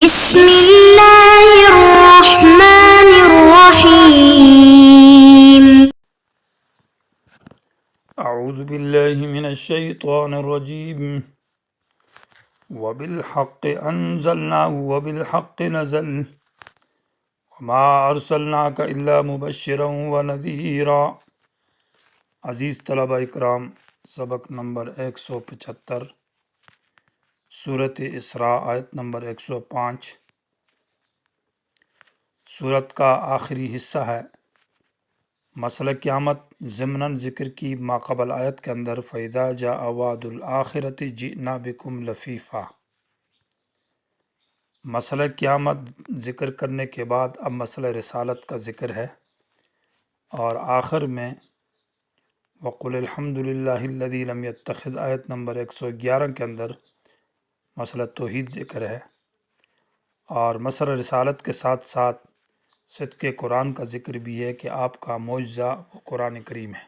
بسم الله الرحمن الرحيم. أعوذ بالله من الشيطان الرجيم وبالحق أنزلناه وبالحق نزل وما أرسلناك إلا مبشرا ونذيرا. عزیز طلبہ اکرام، سبق نمبر 175، سورۃ اسراء، آیت نمبر 105۔ سورت کا آخری حصہ ہے۔ مسئلہ قیامت ضمناً ذکر کی ماقبل آیت کے اندر فَإِذَا جَاءَ وَعْدُ الْآخِرَةِ جِئْنَا بِكُمْ لَفِيفًا۔ مسئلہ قیامت ذکر کرنے کے بعد اب مسئلہ رسالت کا ذکر ہے، اور آخر میں وَقُلِ الْحَمْدُ لِلَّهِ الَّذِي لَمْ يَتَّخِذْ آیت نمبر 111 کے اندر مسئلہ توحید ذکر ہے، اور مسئلہ رسالت کے ساتھ ساتھ صدق قرآن کا ذکر بھی ہے کہ آپ کا معجزہ وہ قرآن کریم ہے۔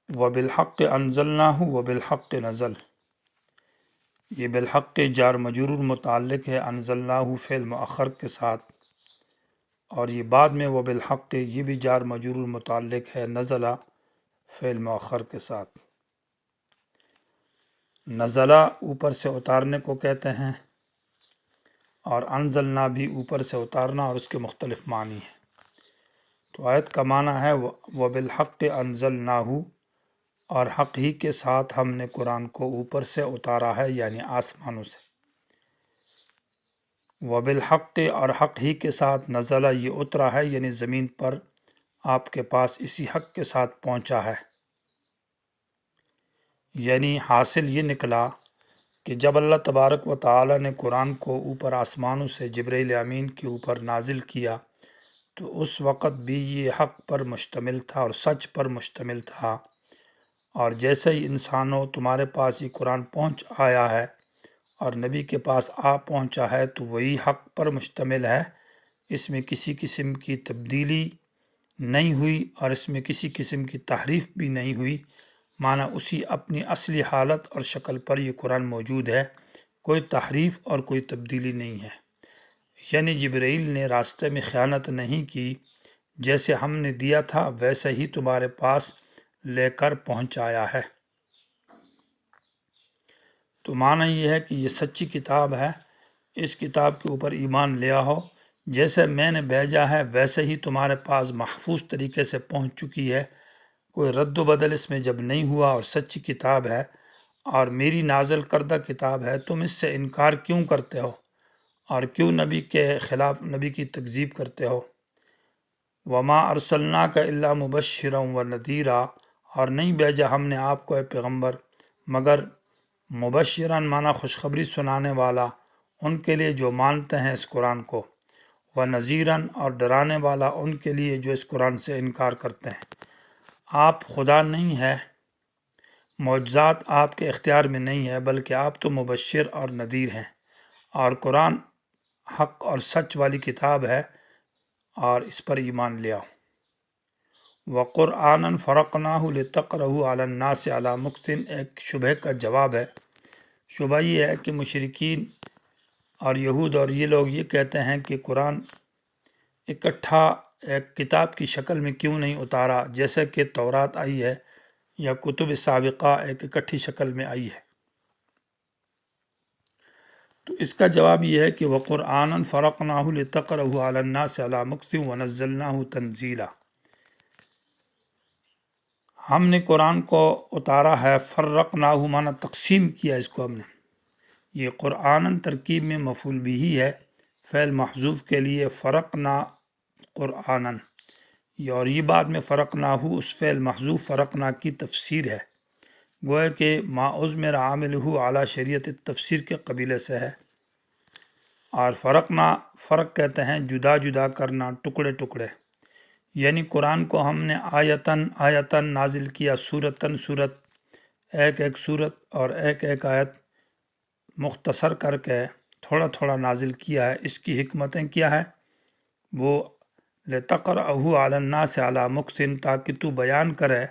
وَبِالْحَقِّ أَنزَلْنَاهُ وَبِالْحَقِّ نَزَلَ، یہ بالحق جار مجرور متعلق ہے انزلناہ فعل مؤخر کے ساتھ، اور یہ بعد میں وبالحق یہ بھی جار مجرور متعلق ہے نزلہ فعل مؤخر کے ساتھ۔ نزلہ اوپر سے اتارنے کو کہتے ہیں، اور انزلنا بھی اوپر سے اتارنا، اور اس کے مختلف معنی ہیں۔ تو آیت کا معنی ہے وبالحق انزلناہ، اور حق ہی کے ساتھ ہم نے قرآن کو اوپر سے اتارا ہے، یعنی آسمانوں سے۔ وبالحق، اور حق ہی کے ساتھ نزلہ یہ اترا ہے، یعنی زمین پر آپ کے پاس اسی حق کے ساتھ پہنچا ہے۔ یعنی حاصل یہ نکلا کہ جب اللہ تبارک و تعالی نے قرآن کو اوپر آسمانوں سے جبرائیل امین کے اوپر نازل کیا، تو اس وقت بھی یہ حق پر مشتمل تھا اور سچ پر مشتمل تھا، اور جیسے ہی انسانوں تمہارے پاس یہ قرآن پہنچ آیا ہے اور نبی کے پاس پہنچا ہے، تو وہی حق پر مشتمل ہے، اس میں کسی قسم کی تبدیلی نہیں ہوئی، اور اس میں کسی قسم کی تحریف بھی نہیں ہوئی، معنی اسی اپنی اصلی حالت اور شکل پر یہ قرآن موجود ہے، کوئی تحریف اور کوئی تبدیلی نہیں ہے۔ یعنی جبرائیل نے راستے میں خیانت نہیں کی، جیسے ہم نے دیا تھا ویسے ہی تمہارے پاس لے کر پہنچایا ہے۔ تو معنی یہ ہے کہ یہ سچی کتاب ہے، اس کتاب کے اوپر ایمان لیا ہو، جیسے میں نے بھیجا ہے ویسے ہی تمہارے پاس محفوظ طریقے سے پہنچ چکی ہے، کوئی رد و بدل اس میں جب نہیں ہوا، اور سچی کتاب ہے اور میری نازل کردہ کتاب ہے، تم اس سے انکار کیوں کرتے ہو اور کیوں نبی کے خلاف نبی کی تکذیب کرتے ہو؟ وما ارسلناک الا مبشرا ونذیرا، اور نہیں بھیجا ہم نے آپ کو اے پیغمبر مگر مبشرا معنی خوشخبری سنانے والا ان کے لیے جو مانتے ہیں اس قرآن کو، ونذیرا اور ڈرانے والا ان کے لیے جو اس قرآن سے انکار کرتے ہیں۔ آپ خدا نہیں ہے، معجزات آپ کے اختیار میں نہیں ہے، بلکہ آپ تو مبشر اور نذیر ہیں، اور قرآن حق اور سچ والی کتاب ہے، اور اس پر ایمان لیا۔ وَقُرْآنًا فَرَقْنَاهُ لِتَقْرَأَهُ عَلَى النَّاسِ عَلَى مُكْثٍ، ایک شبہ کا جواب ہے۔ شبہ یہ ہے کہ مشرکین اور یہود اور یہ لوگ یہ کہتے ہیں کہ قرآن اکٹھا ایک کتاب کی شکل میں کیوں نہیں اتارا، جیسے کہ تورات آئی ہے یا کتب سابقہ ایک اکٹھی شکل میں آئی ہے۔ تو اس کا جواب یہ ہے کہ وَقُرْآنًا فَرَقْنَاهُ لِتَقْرَأَهُ عَلَى النَّاسِ عَلَى مُكْثٍ وَنَزَّلْنَاهُ تَنزِيلًا، ہم نے قرآن کو اتارا ہے، فرقناہ معنی تقسیم کیا اس کو ہم نے۔ یہ قرآن ترکیب میں مفعول بھی ہے، فعل محذوف کے لیے فرقنا قرآنن، اور یہ بعد میں فرقناہ اس فعل محذوف فرقنا کی تفسیر ہے، گویا کہ ما عزمر عاملہ اعلیٰ شریعت تفسیر کے قبیلے سے ہے۔ اور فرقنا فرق کہتے ہیں جدا جدا کرنا، ٹکڑے ٹکڑے، یعنی قرآن کو ہم نے آیتن آیتن نازل کیا، سورتن سورت، ایک ایک سورت اور ایک ایک آیت مختصر کر کے تھوڑا تھوڑا نازل کیا ہے۔ اس کی حکمتیں کیا ہے؟ وہ لِتَقْرَأَهُ عَلَى النَّاسِ عَلَى مُكْثٍ، تاکہ تو بیان کرے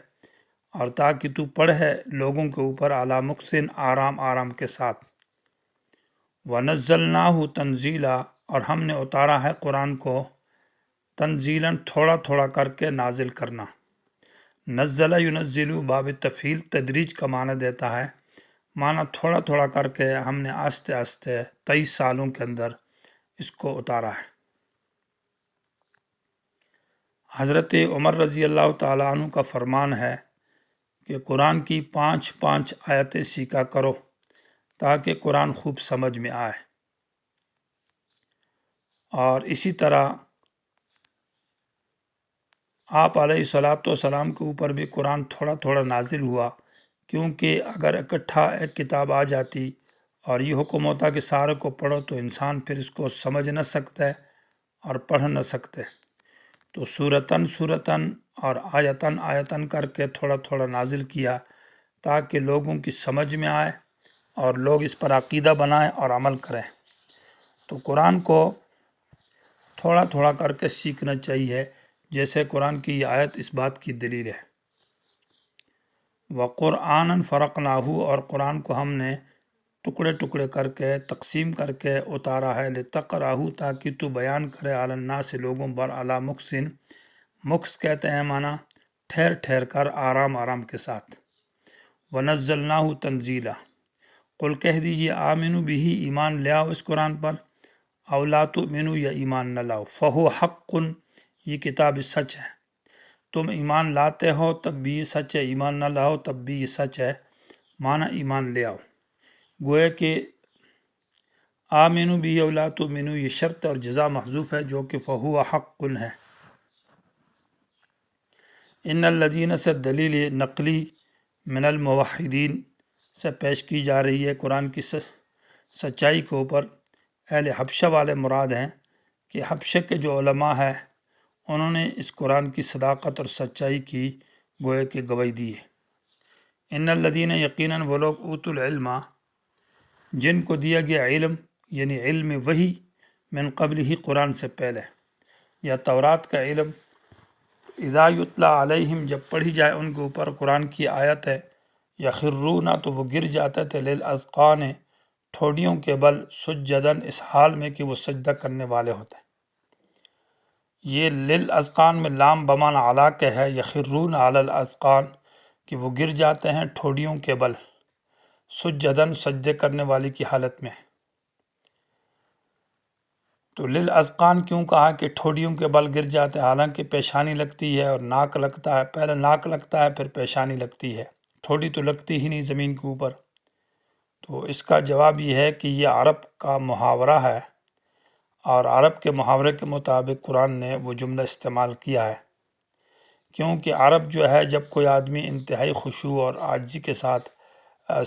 اور تاکہ تو پڑھے لوگوں کے اوپر عَلَى مُكْثٍ، آرام آرام کے ساتھ۔ وَنَزَّلْنَاهُ تنزیلا، اور ہم نے اتارا ہے قرآن کو تنزیلاً تھوڑا تھوڑا کر کے نازل کرنا۔ نزل ینزل باب تفعیل تدریج کا معنی دیتا ہے، معنی تھوڑا تھوڑا کر کے ہم نے آہستہ آہستہ 23 سالوں کے اندر اس کو اتارا ہے۔ حضرت عمر رضی اللہ تعالیٰ عنہ کا فرمان ہے کہ قرآن کی 5 آیتیں سیکھا کرو تاکہ قرآن خوب سمجھ میں آئے، اور اسی طرح آپ علیہ الصلاۃ والسلام کے اوپر بھی قرآن تھوڑا تھوڑا نازل ہوا، کیونکہ اگر اکٹھا ایک کتاب آ جاتی اور یہ حکم ہوتا کہ سارے کو پڑھو تو انسان پھر اس کو سمجھ نہ سکتا اور پڑھ نہ سکتے، تو سورتاً اور آیتاً کر کے تھوڑا تھوڑا نازل کیا تاکہ لوگوں کی سمجھ میں آئے اور لوگ اس پر عقیدہ بنائیں اور عمل کریں۔ تو قرآن کو تھوڑا تھوڑا کر کے سیکھنا چاہیے، جیسے قرآن کی یہ آیت اس بات کی دلیل ہے۔ وَقُرْآنًا فَرَقْنَاهُ، اور قرآن کو ہم نے ٹکڑے ٹکڑے کر کے تقسیم کر کے اتارا ہے، لِتَقْرَأَهُ، تاکہ تو بیان کرے عَلَى النَّاسِ، لوگوں پر، عَلَى مُقْسٍ، مقص کہتے ہیں معنی ٹھہر ٹھہر کر، آرام کے ساتھ۔ وَنَزَّلْنَاهُ تَنزِيلًا، قل کہہ دیجیے آمنو بِهِ، ایمان لے آؤ اس قرآن پر، او لا تؤمنو، یا ایمان نہ لاؤ، فہو حق، یہ کتاب سچ ہے، تم ایمان لاتے ہو تب بھی یہ سچ ہے، ایمان نہ لاؤ تب بھی یہ سچ ہے، معنی ایمان لے آؤ۔ گویا کہ آمنو بھی او لا تؤمنو، یہ شرط اور جزا محذوف ہے، جو کہ فہو حق ہے۔ ان الذین سے دلیل نقلی من الموحدین سے پیش کی جا رہی ہے قرآن کی سچائی کے اوپر، اہل حبشہ والے مراد ہیں کہ حبشہ کے جو علماء ہیں انہوں نے اس قرآن کی صداقت اور سچائی کی گویا کہ گواہی دی ہے۔ ان الذین، یقیناً وہ لوگ، اوتوا العلم، جن کو دیا گیا علم، یعنی علم وحی، من قبل ہی، قرآن سے پہلے، یا تورات کا علم، اذا یتلی علیہم، جب پڑھی جائے ان کے اوپر قرآن کی آیت ہے، یخرون، تو وہ گر جاتے تھے، للاذقان، ٹھوڑیوں کے بل، سجداً، اس حال میں کہ وہ سجدہ کرنے والے ہوتے ہیں۔ یہ للاذقان میں لام بمعنی علی کے ہے، یخرون علی الاذقان، کہ وہ گر جاتے ہیں ٹھوڑیوں کے بل، سجداً، سجدے کرنے والی کی حالت میں۔ تو للاذقان کیوں کہا کہ ٹھوڑیوں کے بل گر جاتے، حالانکہ پیشانی لگتی ہے اور ناک لگتا ہے، پہلے ناک لگتا ہے پھر پیشانی لگتی ہے، ٹھوڑی تو لگتی ہی نہیں زمین کے اوپر۔ تو اس کا جواب یہ ہے کہ یہ عرب کا محاورہ ہے، اور عرب کے محاورے کے مطابق قرآن نے وہ جملہ استعمال کیا ہے، کیونکہ عرب جو ہے جب کوئی آدمی انتہائی خشوع اور عاجزی کے ساتھ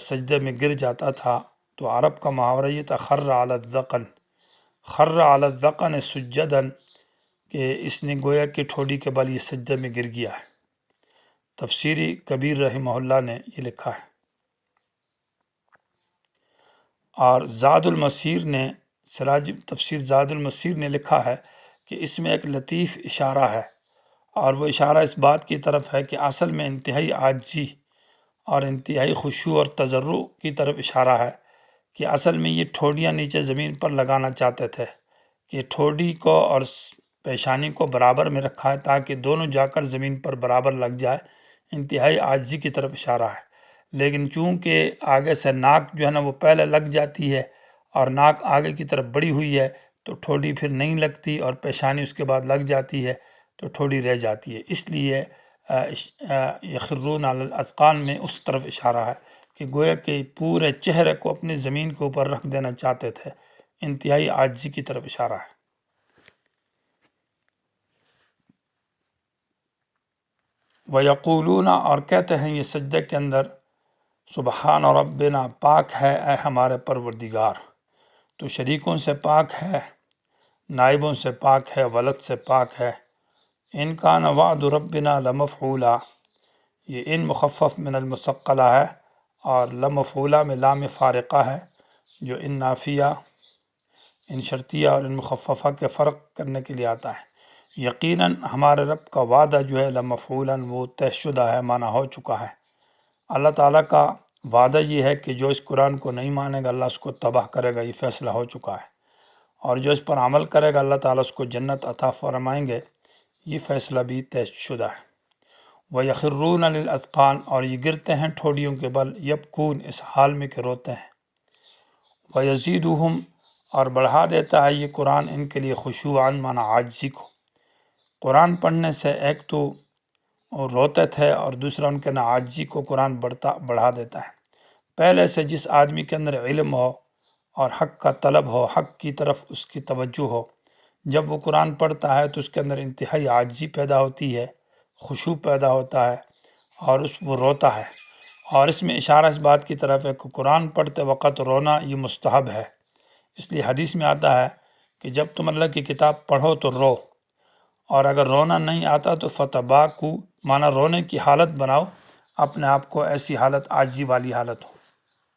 سجدے میں گر جاتا تھا تو عرب کا محاورہ یہ تھا، خر علی الذقن، خر علی الذقن سجداً، کہ اس نے گویا کہ ٹھوڑی کے بل یہ سجدے میں گر گیا ہے۔ تفسیری کبیر رحمہ اللہ نے یہ لکھا ہے، اور زاد المسیر نے، سراج تفسیر زاد المسیر نے لکھا ہے کہ اس میں ایک لطیف اشارہ ہے، اور وہ اشارہ اس بات کی طرف ہے کہ اصل میں انتہائی عاجزی اور انتہائی خشوع اور تضرع کی طرف اشارہ ہے، کہ اصل میں یہ ٹھوڑیاں نیچے زمین پر لگانا چاہتے تھے، کہ ٹھوڑی کو اور پیشانی کو برابر میں رکھا ہے تاکہ دونوں جا کر زمین پر برابر لگ جائے، انتہائی عاجزی کی طرف اشارہ ہے۔ لیکن چونکہ آگے سے ناک جو ہے نا وہ پہلے لگ جاتی ہے، اور ناک آگے کی طرف بڑی ہوئی ہے تو ٹھوڑی پھر نہیں لگتی، اور پیشانی اس کے بعد لگ جاتی ہے تو ٹھوڑی رہ جاتی ہے، اس لیے یخرون علی الاذقان میں اس طرف اشارہ ہے کہ گویا کہ پورے چہرے کو اپنی زمین کے اوپر رکھ دینا چاہتے تھے، انتہائی عاجزی کی طرف اشارہ ہے۔ وَيَقُولُونَ، اور کہتے ہیں یہ سجدے کے اندر، سبحان ربنا، پاک ہے اے ہمارے پروردگار، تو شریکوں سے پاک ہے، نائبوں سے پاک ہے، ولد سے پاک ہے۔ ان کان وعد ربنا لمفعولا، یہ ان مخفف من المثقلہ ہے، اور لمفعولا میں لام فارقہ ہے، جو ان نافیہ، ان شرطیہ اور ان مخففہ کے فرق کرنے کے لیے آتا ہے۔ یقیناً ہمارے رب کا وعدہ جو ہے لمفعولا، وہ طے شدہ ہے، مانا ہو چکا ہے۔ اللہ تعالیٰ کا وعدہ یہ ہے کہ جو اس قرآن کو نہیں مانے گا اللہ اس کو تباہ کرے گا، یہ فیصلہ ہو چکا ہے، اور جو اس پر عمل کرے گا اللہ تعالیٰ اس کو جنت عطا فرمائیں گے، یہ فیصلہ بھی طے شدہ ہے۔ وَيَخِرُّونَ لِلْأَذْقَانِ، اور یہ گرتے ہیں ٹھوڑیوں کے بل، یبکون، اس حال میں کہ روتے ہیں۔ وَيَزِيدُهُمْ، اور بڑھا دیتا ہے یہ قرآن ان کے لیے خشوعاً، مانا عاجزی کو۔ قرآن پڑھنے سے ایک تو روتے تھے اور دوسرا ان کے عاجزی کو قرآن بڑھا دیتا ہے۔ پہلے سے جس آدمی کے اندر علم ہو اور حق کا طلب ہو، حق کی طرف اس کی توجہ ہو، جب وہ قرآن پڑھتا ہے تو اس کے اندر انتہائی عاجزی پیدا ہوتی ہے، خشوع پیدا ہوتا ہے، اور وہ روتا ہے۔ اور اس میں اشارہ اس بات کی طرف ہے کہ قرآن پڑھتے وقت رونا یہ مستحب ہے، اس لیے حدیث میں آتا ہے کہ جب تم اللہ کی کتاب پڑھو تو رو، اور اگر رونا نہیں آتا تو فتباکو، مانا رونے کی حالت بناؤ اپنے آپ کو، ایسی حالت عاجزی والی حالت ہو۔